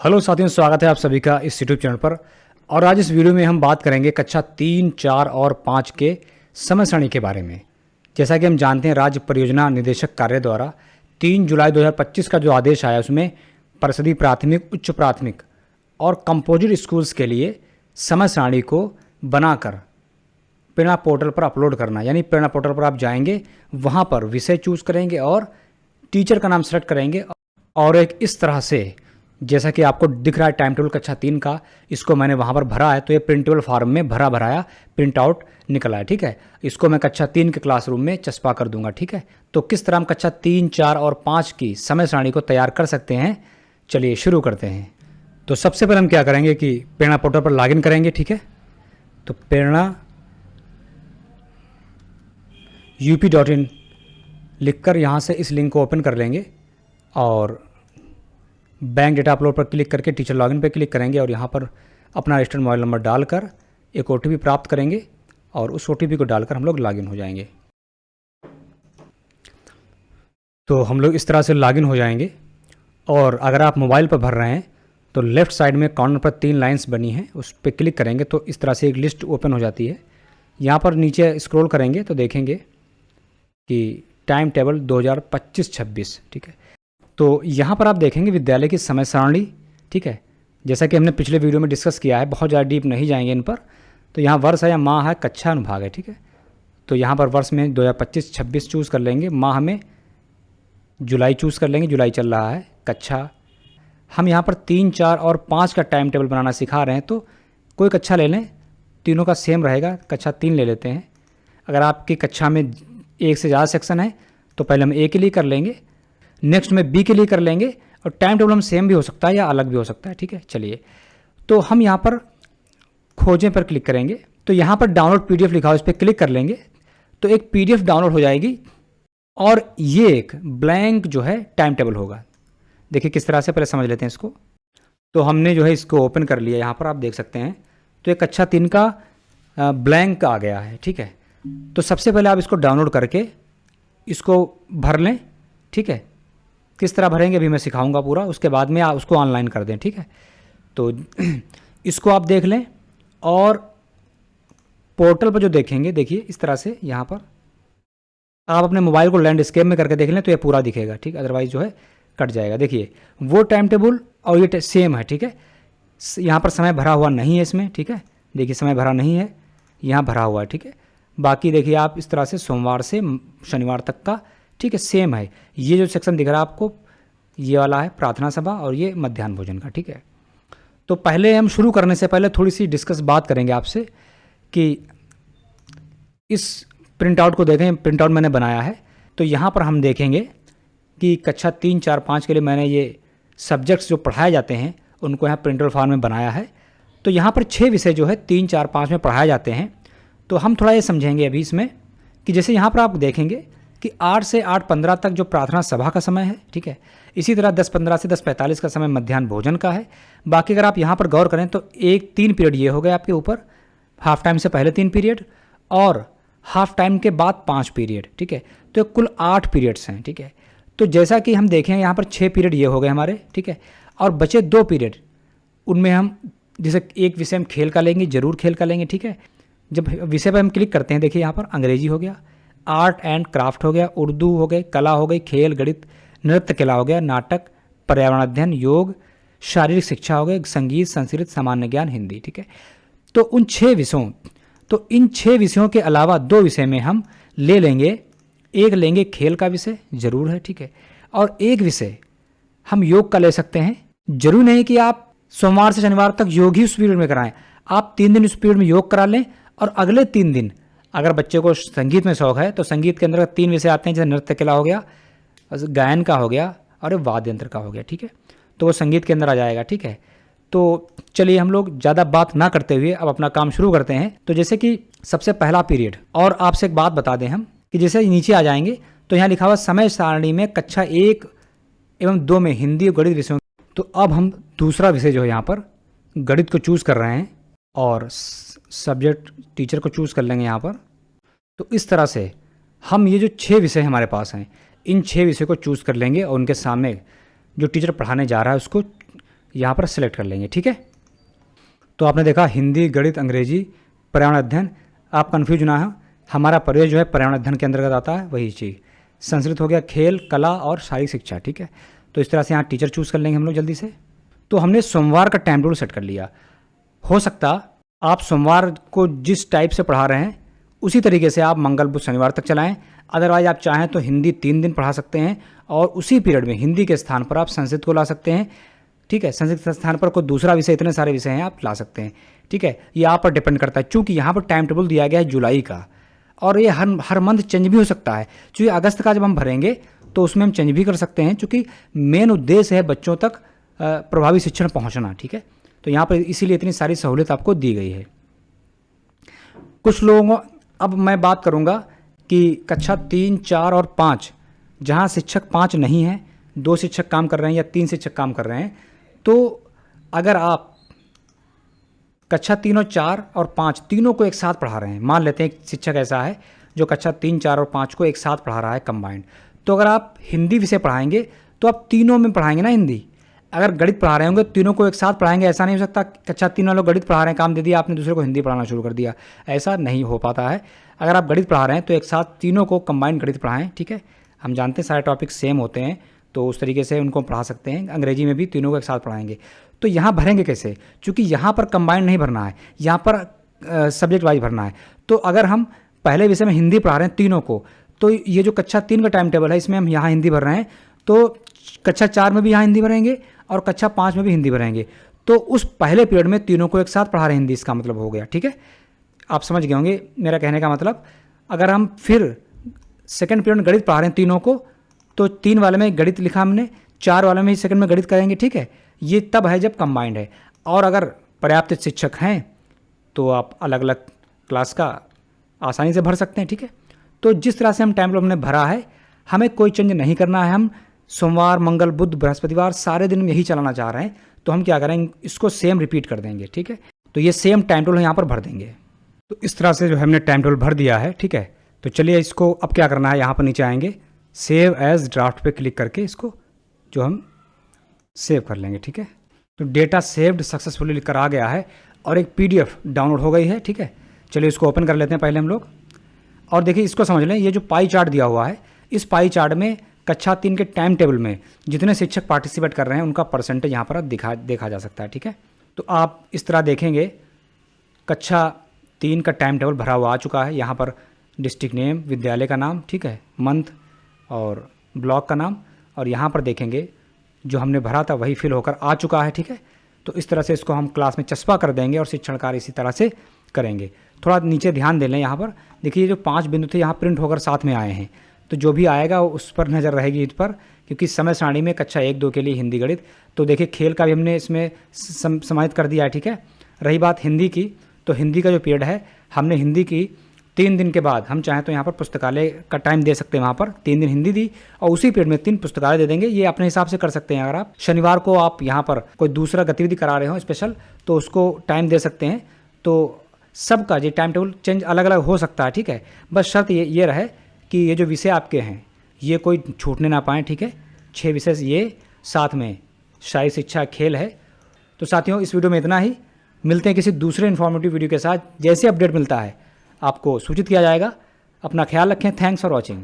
Hello साथियों, स्वागत है आप सभी का इस यूट्यूब चैनल पर। और आज इस वीडियो में हम बात करेंगे कक्षा 3, 4 और 5 के समय सारणी के बारे में। जैसा कि हम जानते हैं, राज्य परियोजना निदेशक कार्य द्वारा 3 जुलाई 2025 का जो आदेश आया उसमें परिषदीय प्राथमिक, उच्च प्राथमिक और कंपोजिट स्कूल्स के लिए समय सारणी को बनाकर प्रेरणा पोर्टल पर अपलोड करना। यानी प्रेरणा पोर्टल पर आप जाएंगे, वहाँ पर विषय चूज़ करेंगे और टीचर का नाम सेलेक्ट करेंगे और एक इस तरह से, जैसा कि आपको दिख रहा है टाइम टेबल कक्षा 3 का, इसको मैंने वहाँ पर भरा है। तो ये प्रिंटेबल फॉर्म में भराया प्रिंट आउट निकला है। ठीक है, इसको मैं कक्षा 3 के क्लासरूम में चस्पा कर दूंगा। ठीक है, तो किस तरह हम कक्षा 3, 4 और 5 की समय सारणी को तैयार कर सकते हैं, चलिए शुरू करते हैं। तो सबसे पहले हम क्या करेंगे कि प्रेरणा पोर्टल पर लॉगिन करेंगे। ठीक है, तो प्रेरणा UP.in लिखकर यहाँ से इस लिंक को ओपन कर लेंगे और बैंक डेटा अपलोड पर क्लिक करके टीचर लॉगिन पर क्लिक करेंगे और यहाँ पर अपना रजिस्टर्ड मोबाइल नंबर डालकर एक OTP प्राप्त करेंगे और उस OTP को डालकर हम लोग लॉगिन हो जाएंगे। तो हम लोग इस तरह से लॉगिन हो जाएंगे। और अगर आप मोबाइल पर भर रहे हैं तो लेफ़्ट साइड में कॉर्नर पर 3 लाइंस बनी हैं, उस पर क्लिक करेंगे तो इस तरह से एक लिस्ट ओपन हो जाती है। यहाँ पर नीचे स्क्रॉल करेंगे तो देखेंगे कि टाइम टेबल 2025-26। ठीक है, तो यहाँ पर आप देखेंगे विद्यालय की समय सारणी। ठीक है, जैसा कि हमने पिछले वीडियो में डिस्कस किया है, बहुत ज़्यादा डीप नहीं जाएंगे इन पर। तो यहाँ वर्ष है या माह है, कक्षा अनुभाग है। ठीक है, तो यहाँ पर वर्ष में 2025-26 चूज़ कर लेंगे, माह में जुलाई चूज़ कर लेंगे, जुलाई चल रहा है। कक्षा हम यहाँ पर 3, 4 और 5 का टाइम टेबल बनाना सिखा रहे हैं, तो कोई कक्षा ले लें, तीनों का सेम रहेगा। कक्षा 3 ले लेते हैं। अगर आपकी कक्षा में एक से ज़्यादा सेक्शन है तो पहले हम A के लिए कर लेंगे, नेक्स्ट में B के लिए कर लेंगे, और टाइम टेबल हम सेम भी हो सकता है या अलग भी हो सकता है। ठीक है, चलिए तो हम यहाँ पर खोजें पर क्लिक करेंगे तो यहाँ पर डाउनलोड PDF लिखा हो, इस पर क्लिक कर लेंगे तो एक PDF डाउनलोड हो जाएगी और ये एक ब्लैंक जो है टाइम टेबल होगा। देखिए किस तरह से, पहले समझ लेते हैं इसको। तो हमने जो है इसको ओपन कर लिया, यहाँ पर आप देख सकते हैं। तो ये कक्षा 3 का ब्लैंक आ गया है। ठीक है, तो सबसे पहले आप इसको डाउनलोड करके इसको भर लें। ठीक है, किस तरह भरेंगे अभी मैं सिखाऊंगा पूरा, उसके बाद में आप उसको ऑनलाइन कर दें। ठीक है, तो इसको आप देख लें और पोर्टल पर जो देखेंगे, देखिए इस तरह से यहाँ पर आप अपने मोबाइल को लैंडस्केप में करके देख लें तो ये पूरा दिखेगा। ठीक, अदरवाइज जो है कट जाएगा। देखिए वो टाइम टेबल और ये सेम है। ठीक है, यहाँ पर समय भरा हुआ नहीं है इसमें। ठीक है, देखिए समय भरा नहीं है, यहाँ भरा हुआ है। ठीक है, बाकी देखिए आप इस तरह से सोमवार से शनिवार तक का, ठीक है, सेम है। ये जो सेक्शन दिख रहा है आपको, ये वाला है प्रार्थना सभा और ये मध्याह्न भोजन का। ठीक है, तो पहले हम शुरू करने से पहले थोड़ी सी डिस्कस बात करेंगे आपसे कि इस प्रिंट आउट को देखें। प्रिंट आउट मैंने बनाया है, तो यहाँ पर हम देखेंगे कि कक्षा 3, 4, 5 के लिए मैंने ये सब्जेक्ट्स जो पढ़ाए जाते हैं उनको यहाँ प्रिंटेबल फॉर्म में बनाया है। तो यहाँ पर 6 विषय जो है 3, 4, 5 में पढ़ाए जाते हैं। तो हम थोड़ा ये समझेंगे अभी इसमें कि जैसे यहाँ पर आप देखेंगे कि 8 से 8:15 तक जो प्रार्थना सभा का समय है। ठीक है, इसी तरह 10:15 से 10:45 का समय मध्याह्न भोजन का है। बाकी अगर आप यहाँ पर गौर करें तो 3 पीरियड ये हो गए आपके ऊपर, हाफ टाइम से पहले 3 पीरियड और हाफ टाइम के बाद 5 पीरियड। ठीक है, तो कुल 8 पीरियड्स हैं। ठीक है, तो जैसा कि हम देखें यहाँ पर 6 पीरियड ये हो गए हमारे। ठीक है, और बचे 2 पीरियड, उनमें हम जैसे एक विषय हम खेल का लेंगे, जरूर खेल का लेंगे। ठीक है, जब विषय पर हम क्लिक करते हैं, देखिए यहाँ पर अंग्रेजी हो गया, आर्ट एंड क्राफ्ट हो गया, उर्दू हो गए, कला हो गई, खेल, गणित, नृत्य कला हो गया, नाटक, पर्यावरण अध्ययन, योग, शारीरिक शिक्षा हो गए, संगीत, संस्कृत, सामान्य ज्ञान, हिंदी। ठीक है, तो उन 6 विषयों, तो इन 6 विषयों के अलावा 2 विषय में हम ले लेंगे, एक लेंगे खेल का विषय, जरूर है। ठीक है, और एक विषय हम योग का ले सकते हैं। जरूर नहीं कि आप सोमवार से शनिवार तक योग ही उस पीरियड में कराएं, आप 3 दिन उस पीरियड में योग करा लें और अगले 3 दिन अगर बच्चे को संगीत में शौक है तो संगीत के अंदर 3 विषय आते हैं, जैसे नृत्य कला हो गया, गायन का हो गया और वाद्य यंत्र का हो गया। ठीक है, तो वो संगीत के अंदर आ जाएगा। ठीक है, तो चलिए हम लोग ज़्यादा बात ना करते हुए अब अपना काम शुरू करते हैं। तो जैसे कि सबसे पहला पीरियड, और आपसे एक बात बता दें हम कि जैसे नीचे आ जाएंगे तो यहाँ लिखा हुआ समय सारणी में कक्षा 1 एवं 2 में हिंदी और गणित विषयों। तो अब हम दूसरा विषय जो है यहाँ पर गणित को चूज़ कर रहे हैं और सब्जेक्ट टीचर को चूज़ कर लेंगे यहाँ पर। तो इस तरह से हम ये जो 6 विषय हमारे पास हैं, इन 6 विषय को चूज़ कर लेंगे और उनके सामने जो टीचर पढ़ाने जा रहा है उसको यहाँ पर सेलेक्ट कर लेंगे। ठीक है, तो आपने देखा हिंदी, गणित, अंग्रेजी, पर्यावरण अध्ययन। आप कन्फ्यूज ना हो, हमारा प्रवेश जो है पर्यावरण अध्ययन के अंतर्गत आता है, वही चीज़। संस्कृत हो गया, खेल, कला और शारीरिक शिक्षा। ठीक है, तो इस तरह से यहाँ टीचर चूज़ कर लेंगे हम लोग जल्दी से। तो हमने सोमवार का टाइम टेबल सेट कर लिया। हो सकता आप सोमवार को जिस टाइप से पढ़ा रहे हैं उसी तरीके से आप मंगल, बुध, शनिवार तक चलाएं। अदरवाइज आप चाहें तो हिंदी 3 दिन पढ़ा सकते हैं और उसी पीरियड में हिंदी के स्थान पर आप संस्कृत को ला सकते हैं। ठीक है, संस्कृत के स्थान पर कोई दूसरा विषय, इतने सारे विषय हैं, आप ला सकते हैं। ठीक है, ये आप पर डिपेंड करता है, चूँकि यहाँ पर टाइम टेबल दिया गया है जुलाई का, और ये हर मंथ चेंज भी हो सकता है। चूँकि अगस्त का जब हम भरेंगे तो उसमें हम चेंज भी कर सकते हैं, चूँकि मेन उद्देश्य है बच्चों तक प्रभावी शिक्षण पहुँचना। ठीक है, तो यहाँ पर इसीलिए इतनी सारी सहूलियत आपको दी गई है। कुछ लोगों, अब मैं बात करूँगा कि कक्षा 3, 4 और 5 जहाँ शिक्षक 5 नहीं हैं, 2 शिक्षक काम कर रहे हैं या 3 शिक्षक काम कर रहे हैं, तो अगर आप कक्षा 3 और 4 और 5 तीनों को एक साथ पढ़ा रहे हैं, मान लेते हैं एक शिक्षक ऐसा है जो कक्षा 3, 4 और 5 को एक साथ पढ़ा रहा है कंबाइंड, तो अगर आप हिंदी विषय पढ़ाएंगे तो आप तीनों में पढ़ाएंगे ना हिंदी। अगर गणित पढ़ा रहे होंगे तीनों को एक साथ पढ़ाएंगे, ऐसा नहीं हो सकता कक्षा 3 वालों गणित पढ़ा रहे हैं, काम दे दिया आपने, दूसरे को हिंदी पढ़ाना शुरू कर दिया, ऐसा नहीं हो पाता है। अगर आप गणित पढ़ा रहे हैं तो एक साथ तीनों को कंबाइंड गणित पढ़ाएं। ठीक है, हम जानते हैं सारे टॉपिक सेम होते हैं, तो उस तरीके से उनको पढ़ा सकते हैं। अंग्रेजी में भी तीनों को एक साथ पढ़ाएंगे। तो यहाँ भरेंगे कैसे, चूँकि यहाँ पर कंबाइंड नहीं भरना है, यहाँ पर सब्जेक्ट वाइज भरना है। तो अगर हम पहले विषय में हिंदी पढ़ा रहे हैं तीनों को, तो ये जो कक्षा 3 का टाइम टेबल है इसमें हम यहाँ हिंदी भर रहे हैं, तो कक्षा 4 में भी यहाँ हिंदी भरेंगे और कक्षा 5 में भी हिंदी भरेंगे। तो उस पहले पीरियड में तीनों को एक साथ पढ़ा रहे हैं हिंदी, इसका मतलब हो गया। ठीक है, आप समझ गए होंगे मेरा कहने का मतलब। अगर हम फिर सेकंड पीरियड में गणित पढ़ा रहे हैं तीनों को, तो 3 वाले में गणित लिखा हमने, 4 वाले में ही सेकंड में गणित करेंगे। ठीक है, ये तब है जब कंबाइंड है। और अगर पर्याप्त शिक्षक हैं तो आप अलग अलग क्लास का आसानी से भर सकते हैं। ठीक है, तो जिस तरह से हम टाइम टेबल हमने भरा है, हमें कोई चेंज नहीं करना है। हम सोमवार, मंगल, बुध, बृहस्पतिवार सारे दिन यही चलाना चाह रहे हैं, तो हम क्या करेंगे, इसको सेम रिपीट कर देंगे। ठीक है, तो ये सेम टाइम टेबल यहाँ पर भर देंगे। तो इस तरह से जो हमने टाइम टेबल भर दिया है। ठीक है, तो चलिए इसको अब क्या करना है, यहाँ पर नीचे आएंगे, सेव एज ड्राफ्ट पे क्लिक करके इसको जो हम सेव कर लेंगे। ठीक है, तो डेटा सेव्ड सक्सेसफुली लिख कर आ गया है और एक PDF डाउनलोड हो गई है। ठीक है, चलिए इसको ओपन कर लेते हैं पहले हम लोग। और देखिए इसको समझ लें, ये जो पाई चार्ट दिया हुआ है, इस पाई चार्ट में कक्षा 3 के टाइम टेबल में जितने शिक्षक पार्टिसिपेट कर रहे हैं उनका परसेंटेज यहाँ पर देखा जा सकता है। ठीक है, तो आप इस तरह देखेंगे, कक्षा 3 का टाइम टेबल भरा हुआ आ चुका है। यहाँ पर डिस्ट्रिक्ट नेम, विद्यालय का नाम, ठीक है, मंथ और ब्लॉक का नाम, और यहाँ पर देखेंगे जो हमने भरा था वही फिल होकर आ चुका है। ठीक है, तो इस तरह से इसको हम क्लास में चस्पा कर देंगे और शिक्षण कार्य इसी तरह से करेंगे। थोड़ा नीचे ध्यान दे लें, यहाँ पर देखिए जो 5 बिंदु थे यहाँ प्रिंट होकर साथ में आए हैं, तो जो भी आएगा उस पर नज़र रहेगी इस पर, क्योंकि समय सारणी में कक्षा 1, 2 के लिए हिंदी, गणित। तो देखिए खेल का भी हमने इसमें समाहित कर दिया है। ठीक है, रही बात हिंदी की, तो हिंदी का जो पीरियड है हमने हिंदी की 3 दिन के बाद, हम चाहें तो यहाँ पर पुस्तकालय का टाइम दे सकते हैं, वहाँ पर 3 दिन हिंदी दी और उसी पीरियड में 3 पुस्तकालय दे देंगे। ये अपने हिसाब से कर सकते हैं। अगर आप शनिवार को आप यहाँ पर कोई दूसरा गतिविधि करा रहे हो स्पेशल, तो उसको टाइम दे सकते हैं। तो सबका ये टाइम टेबल चेंज अलग अलग हो सकता है। ठीक है, बस शर्त ये रहे कि ये जो विषय आपके हैं ये कोई छूटने ना पाएँ। ठीक है, 6 विषय ये, साथ में शारीरिक शिक्षा, खेल है। तो साथियों, इस वीडियो में इतना ही। मिलते हैं किसी दूसरे इन्फॉर्मेटिव वीडियो के साथ। जैसे अपडेट मिलता है आपको सूचित किया जाएगा। अपना ख्याल रखें। Thanks for watching.